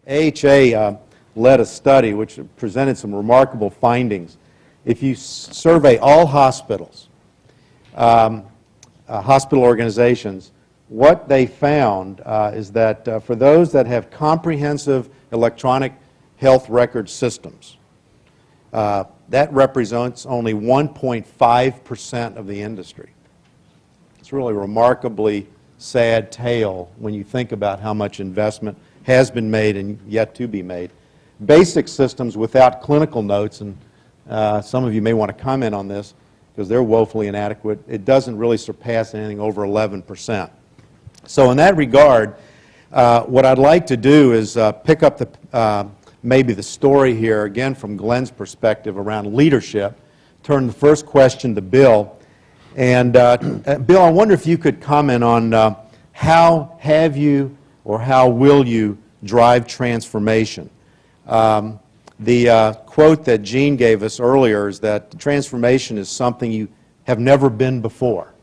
AHA led a study which presented some remarkable findings. If you survey all hospitals, hospital organizations, what they found is that for those that have comprehensive electronic health record systems, that represents only 1.5% of the industry. It's really a remarkably sad tale when you think about how much investment has been made and yet to be made. Basic systems without clinical notes, and some of you may want to comment on this because they're woefully inadequate, it doesn't really surpass anything over 11%. So in that regard, what I'd like to do is pick up maybe the story here, again from Glenn's perspective around leadership, turn the first question to Bill. And Bill, I wonder if you could comment on how have you or how will you drive transformation? The quote that Gene gave us earlier is that transformation is something you have never been before.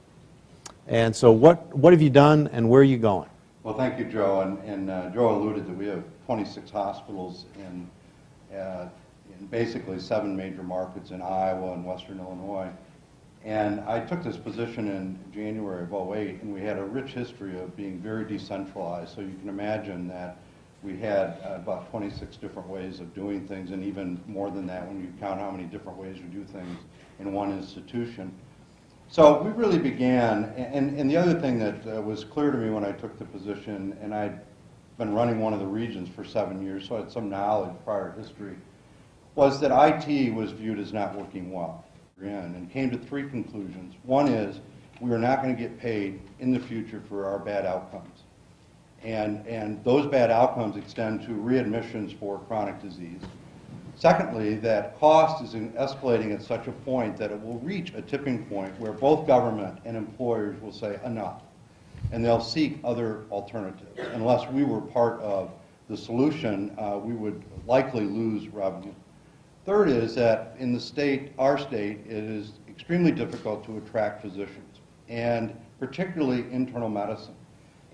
And so what have you done and where are you going? Well, thank you, Joe. And Joe alluded that we have 26 hospitals in basically 7 major markets in Iowa and Western Illinois. And I took this position in January of 2008, and we had a rich history of being very decentralized. So you can imagine that we had about 26 different ways of doing things, and even more than that when you count how many different ways we do things in one institution. So we really began, and the other thing that was clear to me when I took the position, and I'd been running one of the regions for 7 years, so I had some knowledge, prior history, was that IT was viewed as not working well. And came to 3 conclusions. One is we are not going to get paid in the future for our bad outcomes. And those bad outcomes extend to readmissions for chronic disease. Secondly, that cost is escalating at such a point that it will reach a tipping point where both government and employers will say enough, and they'll seek other alternatives. Unless we were part of the solution, we would likely lose revenue. Third is that in the state, our state, it is extremely difficult to attract physicians, and particularly internal medicine.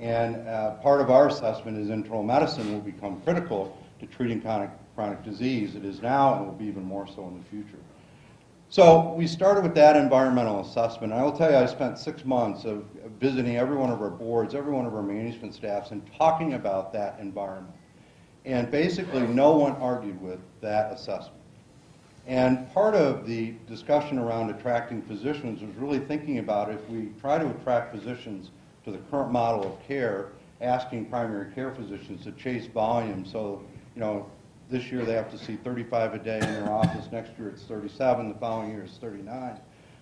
And part of our assessment is internal medicine will become critical to treating chronic disease. It is now and will be even more so in the future. So we started with that environmental assessment. I will tell you, I spent 6 months of visiting every one of our boards, every one of our management staffs, and talking about that environment. And basically no one argued with that assessment. And part of the discussion around attracting physicians was really thinking about if we try to attract physicians to the current model of care, asking primary care physicians to chase volume. So, this year they have to see 35 a day in their office. Next year it's 37. The following year it's 39.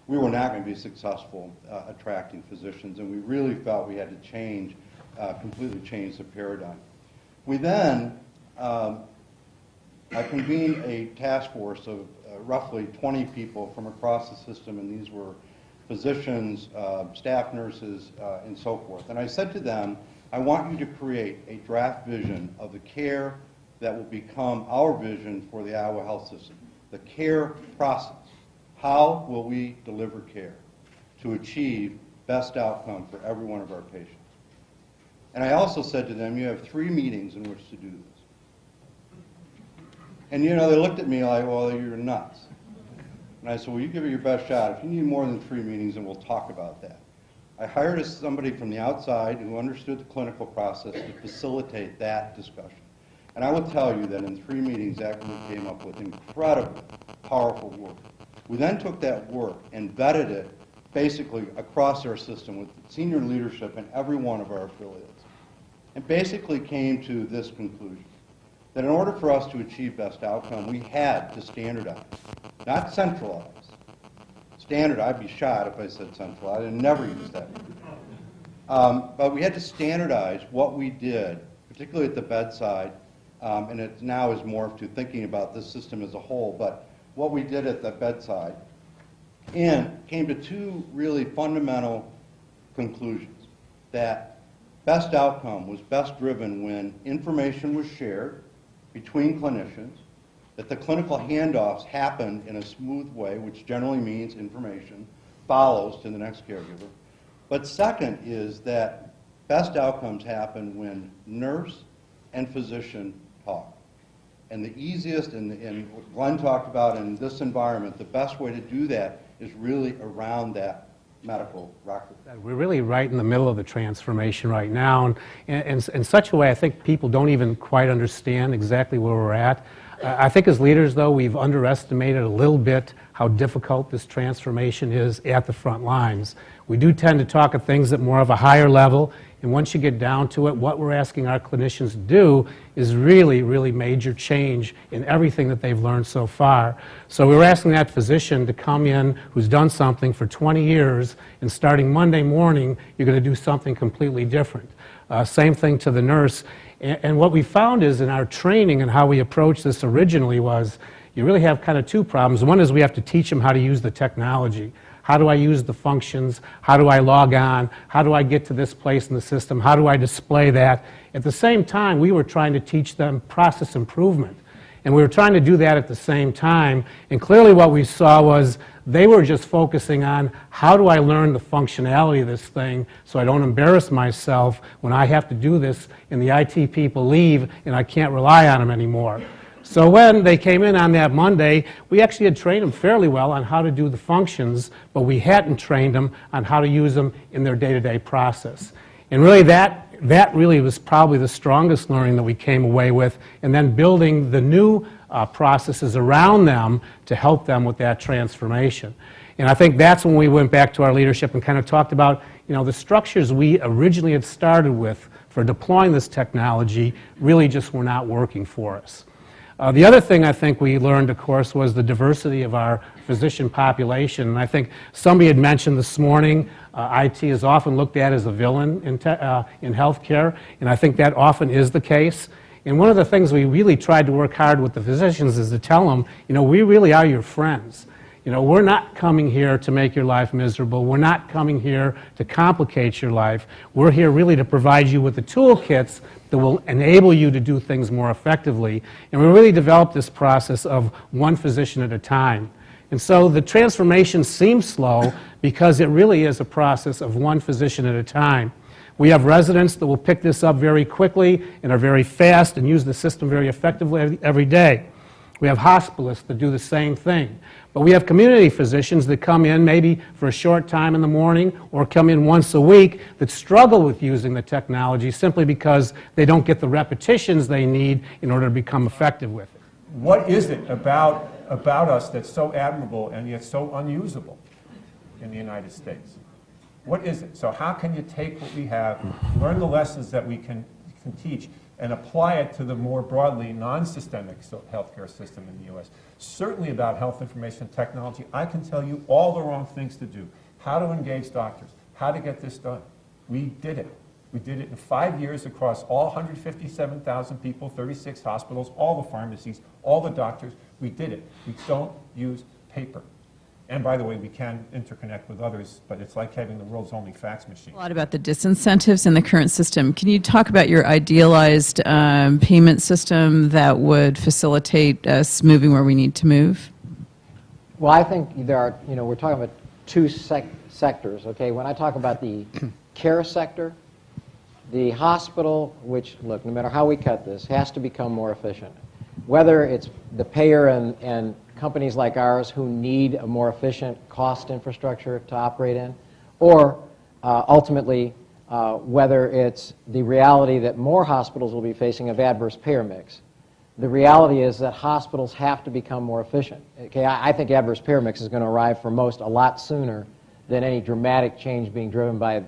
We were not going to be successful attracting physicians, and we really felt we had to completely change the paradigm. We then I convened a task force of roughly 20 people from across the system, and these were physicians, staff nurses, and so forth. And I said to them, I want you to create a draft vision of the care that will become our vision for the Iowa health system, the care process. How will we deliver care to achieve best outcome for every one of our patients? And I also said to them, you have 3 meetings in which to do this. And they looked at me like, well, you're nuts. And I said, well, you give it your best shot. If you need more than 3 meetings, then we'll talk about that. I hired somebody from the outside who understood the clinical process to facilitate that discussion. And I will tell you that in 3 meetings, that group came up with incredibly powerful work. We then took that work and vetted it basically across our system with senior leadership in every one of our affiliates, and basically came to this conclusion, that in order for us to achieve best outcome, we had to standardize, not centralize. Standard, I'd be shot if I said centralize. I never use that word. But we had to standardize what we did, particularly at the bedside, and it now is morphed to thinking about this system as a whole, but what we did at the bedside, and came to 2 really fundamental conclusions. That best outcome was best driven when information was shared between clinicians, that the clinical handoffs happened in a smooth way, which generally means information follows to the next caregiver. But second is that best outcomes happen when nurse and physician talk. And the easiest, and what Glenn talked about in this environment, the best way to do that is really around that medical record. We're really right in the middle of the transformation right now, and in such a way I think people don't even quite understand exactly where we're at. I think as leaders, though, we've underestimated a little bit how difficult this transformation is at the front lines. We do tend to talk of things at more of a higher level, and once you get down to it, what we're asking our clinicians to do is really, really major change in everything that they've learned so far. So we were asking that physician to come in who's done something for 20 years, and starting Monday morning, you're going to do something completely different. Same thing to the nurse. And what we found is in our training and how we approached this originally was you really have kind of two problems. One is we have to teach them how to use the technology. How do I use the functions? How do I log on? How do I get to this place in the system? How do I display that? At the same time, we were trying to teach them process improvement. And we were trying to do that at the same time. And clearly what we saw was they were just focusing on how do I learn the functionality of this thing so I don't embarrass myself when I have to do this and the IT people leave and I can't rely on them anymore. So when they came in on that Monday, we actually had trained them fairly well on how to do the functions, but we hadn't trained them on how to use them in their day-to-day process. And really that really was probably the strongest learning that we came away with, and then building the new processes around them to help them with that transformation. And I think that's when we went back to our leadership and kind of talked about, you know, the structures we originally had started with for deploying this technology really just were not working for us. The other thing I think we learned, of course, was the diversity of our physician population. And I think somebody had mentioned this morning, IT is often looked at as a villain in healthcare, and I think that often is the case. And one of the things we really tried to work hard with the physicians is to tell them, you know, we really are your friends. You know, we're not coming here to make your life miserable. We're not coming here to complicate your life. We're here really to provide you with the toolkits that will enable you to do things more effectively. And we really developed this process of one physician at a time. And so the transformation seems slow because it really is a process of one physician at a time. We have residents that will pick this up very quickly and are very fast and use the system very effectively every day. We have hospitalists that do the same thing. But we have community physicians that come in maybe for a short time in the morning or come in once a week that struggle with using the technology simply because they don't get the repetitions they need in order to become effective with it. What is it about us that's so admirable and yet so unusable in the United States? What is it? So how can you take what we have, learn the lessons that we can teach, and apply it to the more broadly non-systemic healthcare system in the U.S.? Certainly about health information technology, I can tell you all the wrong things to do. How to engage doctors, how to get this done. We did it. We did it in 5 years across all 157,000 people, 36 hospitals, all the pharmacies, all the doctors. We did it. We don't use paper. And by the way, we can interconnect with others, but it's like having the world's only fax machine. A lot about the disincentives in the current system. Can you talk about your idealized payment system that would facilitate us moving where we need to move? Well, I think there are, you know, we're talking about two sectors, okay? When I talk about the care sector, the hospital, which, look, no matter how we cut this, has to become more efficient. Whether it's the payer and companies like ours who need a more efficient cost infrastructure to operate in, or ultimately whether it's the reality that more hospitals will be facing of adverse payer mix. The reality is that hospitals have to become more efficient. Okay, I think adverse payer mix is going to arrive for most a lot sooner than any dramatic change being driven by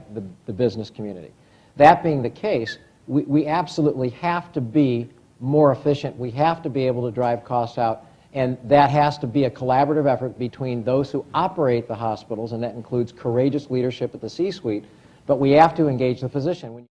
the business community. That being the case, we absolutely have to be more efficient. We have to be able to drive costs out. And that has to be a collaborative effort between those who operate the hospitals, and that includes courageous leadership at the C-suite, but we have to engage the physician.